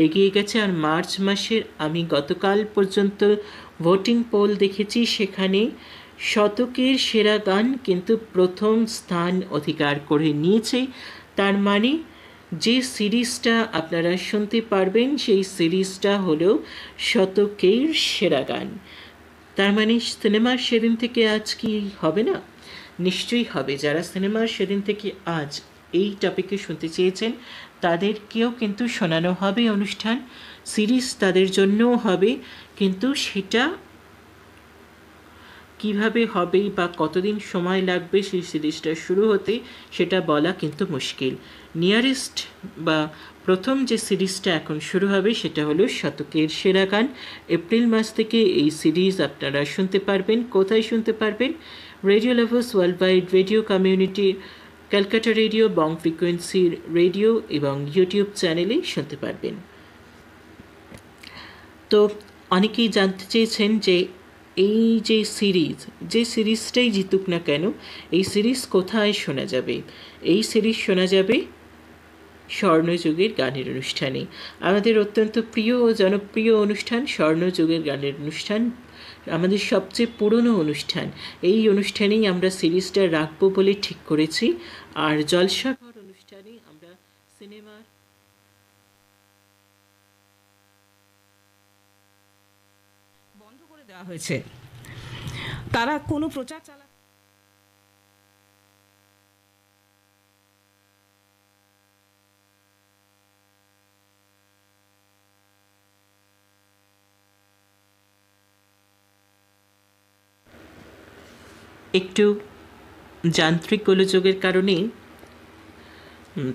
এগিয়ে গেছে। আর মার্চ মাসের আমি গতকাল পর্যন্ত ভোটিং পোল দেখেছি, সেখানে শতকের সেরা গান কিন্তু প্রথম স্থান অধিকার করে নিয়েছে। তার মানে যে সিরিজটা আপনারা শুনতে পারবেন সেই সিরিজটা হলো শতকের সেরা গান। তার মানে সিনেমার সেদিন থেকে আজ কি হবে না? নিশ্চয়ই হবে। যারা সিনেমার সেদিন থেকে আজ এই টপিকে শুনতে চেয়েছেন তাদেরকেও কিন্তু শোনানো হবে অনুষ্ঠান, সিরিজ তাদের জন্যও হবে, কিন্তু সেটা কিভাবে হবে বা কতদিন সময় লাগবে সেই সিরিজটা শুরু হতে সেটা বলা কিন্তু মুশকিল। নিয়ারেস্ট বা প্রথম যে সিরিজটা এখন শুরু হবে সেটা হলো শতকের সেরা গান। এপ্রিল মাস থেকে এই সিরিজ আপনারা শুনতে পারবেন। কোথায় শুনতে পারবেন? Radio lovers world wide radio community, Calcutta radio, Bong frequency radio এবং ইউটিউব চ্যানেলে শুনতে পারবেন। তো অনেকেই জানতে চেয়েছেন যে এই যে সিরিজটাই জিতুক না কেন, এই সিরিজ কোথায় শোনা যাবে? এই সিরিজ শোনা যাবে স্বর্ণযুগের গানের অনুষ্ঠানে, আমাদের অত্যন্ত প্রিয় ও জনপ্রিয় অনুষ্ঠান স্বর্ণযুগের গানের অনুষ্ঠান, আমাদের সবচেয়ে পুরনো অনুষ্ঠান। এই অনুষ্ঠানেই আমরা সিরিজটা রাখবো বলে ঠিক করেছি। আর জলসাঘর অনুষ্ঠানে আমরা সিনেমার বন্ধ করে দেওয়া হয়েছে, তারা কোনো প্রচার চালা একটু যান্ত্রিক গোলযোগের কারণে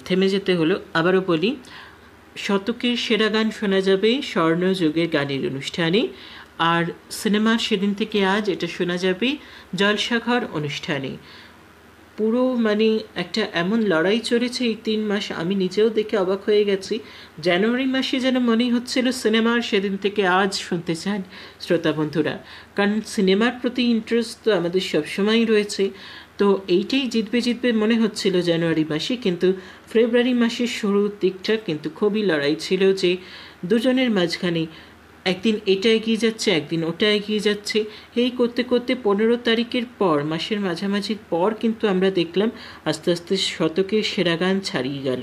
থেমে যেতে হলো। আবারও বলি, শতকের সেরা গান শোনা যাবে স্বর্ণযুগের গানের অনুষ্ঠানে, আর সিনেমার সেদিন থেকে আজ এটা শোনা যাবে জলসাঘর অনুষ্ঠানে। পুরো মানে একটা এমন লড়াই চলেছে এই 3 মাস, আমি নিজেও দেখে অবাক হয়ে গেছি। জানুয়ারি মাসে যেন মনেই হচ্ছিল সিনেমার সেদিন থেকে আজ শুনতে চান শ্রোতা বন্ধুরা, কারণ সিনেমার প্রতি ইন্টারেস্ট তো আমাদের সবসময়ই রয়েছে। তো এইটাই জিতবে জিতবে মনে হচ্ছিল জানুয়ারি মাসে, কিন্তু ফেব্রুয়ারি মাসের শুরুর দিকটা কিন্তু খুবই লড়াই ছিল, যে দুজনের মাঝখানে একদিন এটা এগিয়ে যাচ্ছে, একদিন ওটা এগিয়ে যাচ্ছে। এই করতে করতে 15 তারিখের পর, মাসের মাঝামাঝির পর কিন্তু আমরা দেখলাম আস্তে আস্তে শতকের সেরা গান ছাড়িয়ে গেল।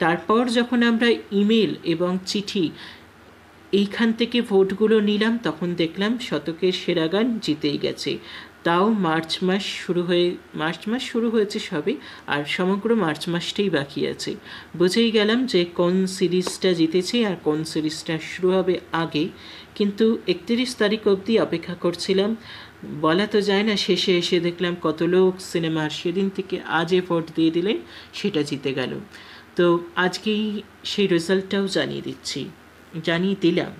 তারপর যখন আমরা ইমেল এবং চিঠি এইখান থেকে ভোটগুলো নিলাম, তখন দেখলাম শতকের সেরা গান জিতেই গেছে। তাও মার্চ মাস শুরু হয়েছে সবে, আর সমগ্র মার্চ মাসটাই বাকি আছে। বুঝেই গেলাম যে কোন সিরিজটা জিতেছে আর কোন সিরিজটা শুরু হবে আগে। কিন্তু 31 তারিখ অবধি অপেক্ষা করছিলাম, বলা তো যায় না। শেষে এসে দেখলাম কত লোক সিনেমার সেদিন থেকে আজে ভোট দিয়ে দিলেন, সেটা জিতে গেল। তো আজকেই সেই রেজাল্টটাও জানিয়ে দিলাম।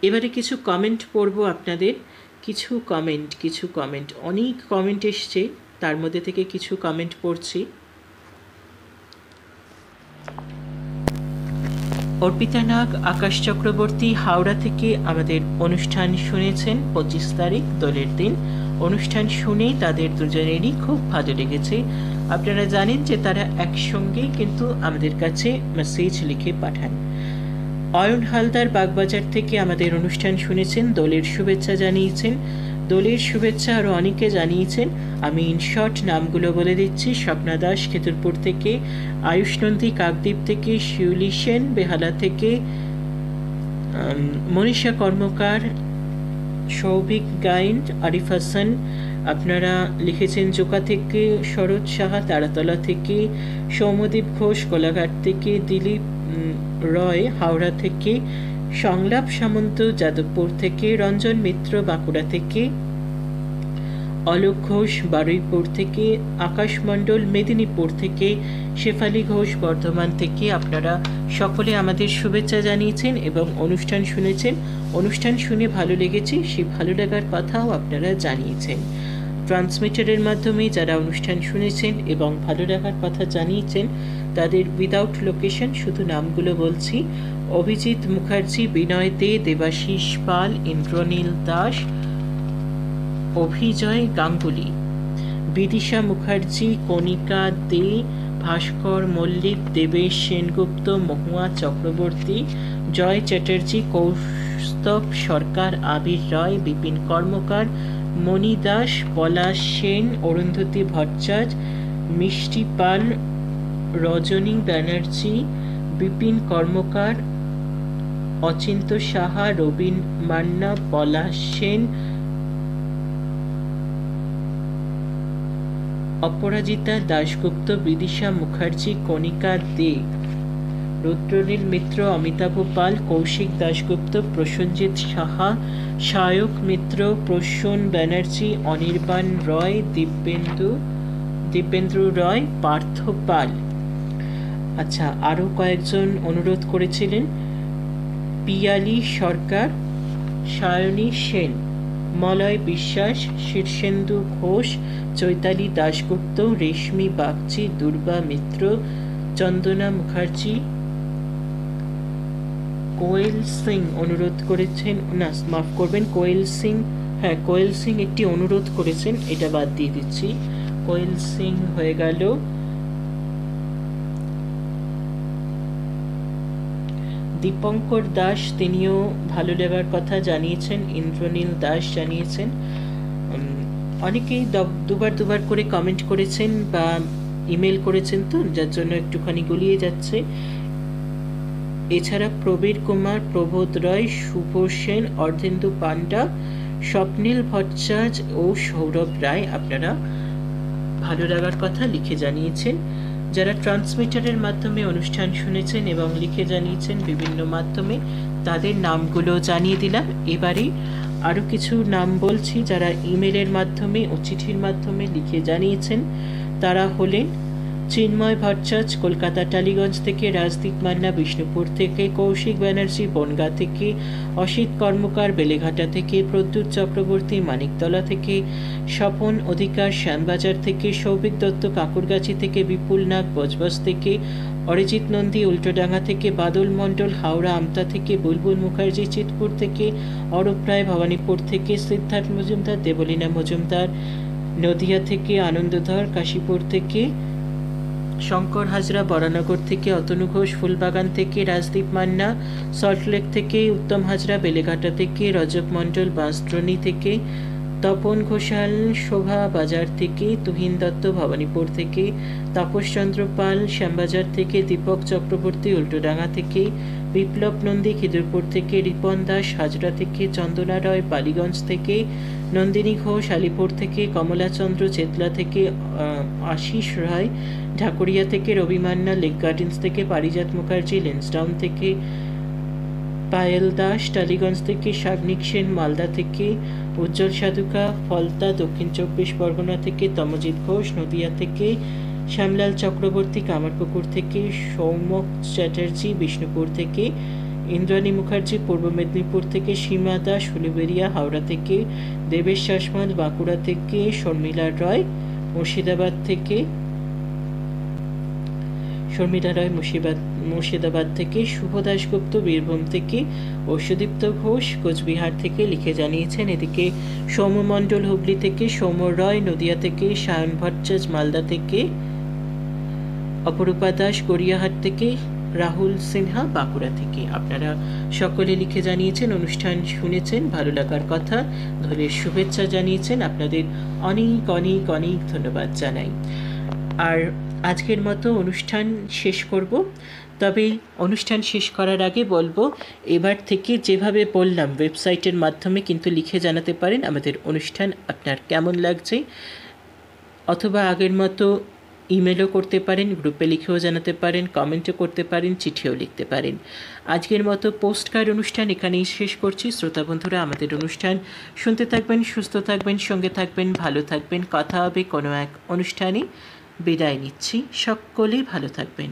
এবারে কিছু কমেন্ট পড়ব আপনাদের। কিছু কমেন্ট অনেক কমেন্ট এসছে, তার মধ্যে থেকে কিছু কমেন্ট পড়ছি। অর্পিতা নাগ, আকাশ চক্রবর্তী হাওড়া থেকে আমাদের অনুষ্ঠান শুনেছেন 25 তারিখ দোলের দিন। অনুষ্ঠান শুনেই তাদের দুজনেরই খুব ভালো লেগেছে। আপনারা জানেন যে তারা একসঙ্গেই কিন্তু আমাদের কাছে মেসেজ লিখে পাঠান। অয়ন হালদার বাগবাজার থেকে আমাদের অনুষ্ঠান শুনেছেন, দোলের শুভেচ্ছা জানিয়েছেন। দোলের শুভেচ্ছা আরও অনেকে জানিয়েছেন, আমি ইনশর্ট নামগুলো বলে দিচ্ছি। স্বপ্না দাস খেতুরপুর থেকে, আয়ুষ নন্দী কাকদ্বীপ থেকে, শিউলি সেন বেহালা থেকে, মনীষা কর্মকার, সৌভিক গাইন্ড, আরিফ হাসান আপনারা লিখেছেন জোকা থেকে, শরৎ সাহা তারাতলা থেকে, সৌম্যদীপ ঘোষ কোলাঘাট থেকে, দিলীপ রয় হাওড়া থেকে, সংলাপ সামন্ত যাদবপুর থেকে, রঞ্জন মিত্র বাঁকুড়া থেকে, অলোক ঘোষ বারুইপুর থেকে, আকাশ মণ্ডল মেদিনীপুর থেকে, শেফালি ঘোষ বর্ধমান থেকে আপনারা সকলে আমাদের শুভেচ্ছা জানিয়েছেন এবং অনুষ্ঠান শুনেছেন। অনুষ্ঠান শুনে ভালো লেগেছে, সেই ভালো লাগার কথাও আপনারা জানিয়েছেন। ট্রান্সমিটারের মাধ্যমে যারা অনুষ্ঠান শুনেছেন এবং ভালো লাগার কথা জানিয়েছেন, তাদের উইদাউট লোকেশন শুধু নামগুলো বলছি। অভিজিৎ মুখার্জি, বিনয় দে, দেবাশিস পাল, ইন্দ্রনীল দাস, অভিজয় গাঙ্গুলি, বিদিশা মুখার্জি, কণিকা দে, ভাস্কর মল্লিক, দেবেশ সেনগুপ্ত, মহুয়া চক্রবর্তী, জয় চ্যাটার্জি, কৌস্তব সরকার, আবির রায়, বিপিন কর্মকার, মণি দাস, পলাশ সেন, অরুন্ধতী ভট্টাচার্য, মিষ্টি পাল, রজনী ব্যানার্জি, বিপিন কর্মকার, অচিন্ত সাহা, রবীন মান্না, পলাশ সেন, অপরাজিতা দাশগুপ্ত, বিদিশা মুখার্জি, কণিকা দে, রুদ্রনীল মিত্র, অমিতাভ পাল, কৌশিক দাশগুপ্ত, প্রসেনজিৎ সাহা, সায়ক মিত্র, প্রসূন ব্যানার্জি, অনির্বাণ রয়, দিব্যেন্দ্র রয়, পার্থ পাল। আচ্ছা, আরও কয়েকজন অনুরোধ করেছিলেন, পিয়ালি সরকার, সায়নী সেন, মলয় বিশ্বাস, শীর্ষেন্দু ঘোষ, চৈতালি দাশগুপ্ত, রেশমি বাগচি, দুর্বা মিত্র, চন্দনা মুখার্জি, কোয়েল সিং অনুরোধ করেছেন, না মাফ করবেন, কোয়েল সিং একটি অনুরোধ করেছেন, এটা বাদ দিয়ে দিচ্ছি। কোয়েল সিং হয়ে গেল। দীপঙ্কর দাস, তিনিও ভালো লাগার কথা জানিয়েছেন। ইন্দ্রনীল দাস জানিয়েছেন। অনেকেই দুবার করে কমেন্ট করেছেন বা ইমেল করেছেন, তো যার জন্য একটুখানি গুলিয়ে যাচ্ছে। এছাড়া প্রবীর কুমার, প্রবোধ রায়, শুভ সেন, অর্ধেন্দু পান্ডা, স্বপ্নীল ভট্টাচার্য ও সৌরভ রায় আপনারা ভালো লাগার কথা লিখে জানিয়েছেন। যারা ট্রান্সমিটারের মাধ্যমে অনুষ্ঠান শুনেছেন এবং লিখে জানিয়েছেন বিভিন্ন মাধ্যমে, তাদের নামগুলো জানিয়ে দিলাম। এবারে আরও কিছু নাম বলছি যারা ইমেলের মাধ্যমে ও চিঠির মাধ্যমে লিখে জানিয়েছেন। তারা হলেন চিন্ময় ভট্টাচ কলকাতা টালিগঞ্জ থেকে, রাজদীপ মান্না বিষ্ণুপুর থেকে, কৌশিক ব্যানার্জি বনগাঁ থেকে, অসিত কর্মকার বেলেঘাটা থেকে, প্রদ্যুৎ চক্রবর্তী মানিকতলা থেকে, স্বপন অধিকার শ্যামবাজার থেকে, সৌভিক দত্ত কাকুরগাছি থেকে, বিপুল নাগ বজবজ থেকে, অরিজিৎ নন্দী উল্টোডাঙ্গা থেকে, বাদল মণ্ডল হাওড়া আমতা থেকে, বুলবুল মুখার্জি চিতপুর থেকে, অরূপ রায় ভবানীপুর থেকে, সিদ্ধার্থ মজুমদার দেবলীনা মজুমদার নদিয়া থেকে, আনন্দধর কাশীপুর থেকে, শঙ্কর হাজরা বরানগর থেকে, অতনু ঘোষ ফুলবাগান থেকে, রাজদীপ মান্না সল্টলেক থেকে, উত্তম হাজরা বেলেঘাটা থেকে, রজব মণ্ডল বাঁশদ্রোণী থেকে, তপন ঘোষাল শোভা বাজার থেকে, তুহিন দত্ত ভবানীপুর থেকে, তাপসচন্দ্র পাল শ্যামবাজার থেকে, দীপক চক্রবর্তী উল্টোডাঙ্গা থেকে, বিপ্লব নন্দী খিদিরপুর থেকে, রিপন দাস হাজরা থেকে, চন্দনা রয় বালিগঞ্জ থেকে, নন্দিনী ঘোষ আলিপুর থেকে, কমলাচন্দ্র চেতলা থেকে, আশিস রায় ঢাকুরিয়া থেকে, রবি মান্না লেক গার্ডেন্স থেকে, পারিজাত মুখার্জি লেন্সডাউন থেকে, পায়েল দাস টালিগঞ্জ থেকে, শাগনিক সেন মালদা থেকে, উজ্জ্বল সাধুকা ফলতা দক্ষিণ 24 পরগনা থেকে, তমজিৎ ঘোষ নদিয়া থেকে, শ্যামলাল চক্রবর্তী কামারপুকুর থেকে, সৌমক চ্যাটার্জি বিষ্ণুপুর থেকে, ইন্দ্রাণী মুখার্জি পূর্ব মেদিনীপুর থেকে, সীমা দাস হুলুবেড়িয়া হাওড়া থেকে, দেবেশ শাসমাল বাঁকুড়া থেকে, শর্মিলা রয় মুর্শিদাবাদ থেকে, মুর্শিদাবাদ থেকে, শুভ দাশগুপ্ত বীরভূম থেকে, ঐশ্বদীপ্ত ঘোষ কোচবিহার থেকে লিখে জানিয়েছেন। এদিকে সৌম্য মণ্ডল হুগলি থেকে, সৌম্য রয় নদিয়া থেকে, সায়ন ভট্টাচার্য মালদা থেকে, অপরূপা দাস গড়িয়াহাট থেকে, রাহুল সিনহা বাঁকুড়া থেকে। আপনারা সকলে লিখে জানিয়েছেন, অনুষ্ঠান শুনেছেন, ভালো লাগার কথা, দোলের শুভেচ্ছা জানিয়েছেন। আপনাদের অনেক অনেক অনেক ধন্যবাদ জানাই। আর আজকের মতো অনুষ্ঠান শেষ করব, তবে অনুষ্ঠান শেষ করার আগে বলবো, এবার থেকে যেভাবে বললাম ওয়েবসাইটের মাধ্যমে কিন্তু লিখে জানাতে পারেন আমাদের অনুষ্ঠান আপনার কেমন লাগছে, অথবা আগের মতো ইমেলও করতে পারেন, গ্রুপে লিখেও জানাতে পারেন, কমেন্টও করতে পারেন, চিঠিও লিখতে পারেন। আজকের মতো পোস্টকার্ড অনুষ্ঠান এখানেই শেষ করছি। শ্রোতা বন্ধুরা, আমাদের অনুষ্ঠান শুনতে থাকবেন, সুস্থ থাকবেন, সঙ্গে থাকবেন, ভালো থাকবেন। কথা হবে কোনো এক অনুষ্ঠানে। বিদায় নিচ্ছি, সকলেই ভালো থাকবেন।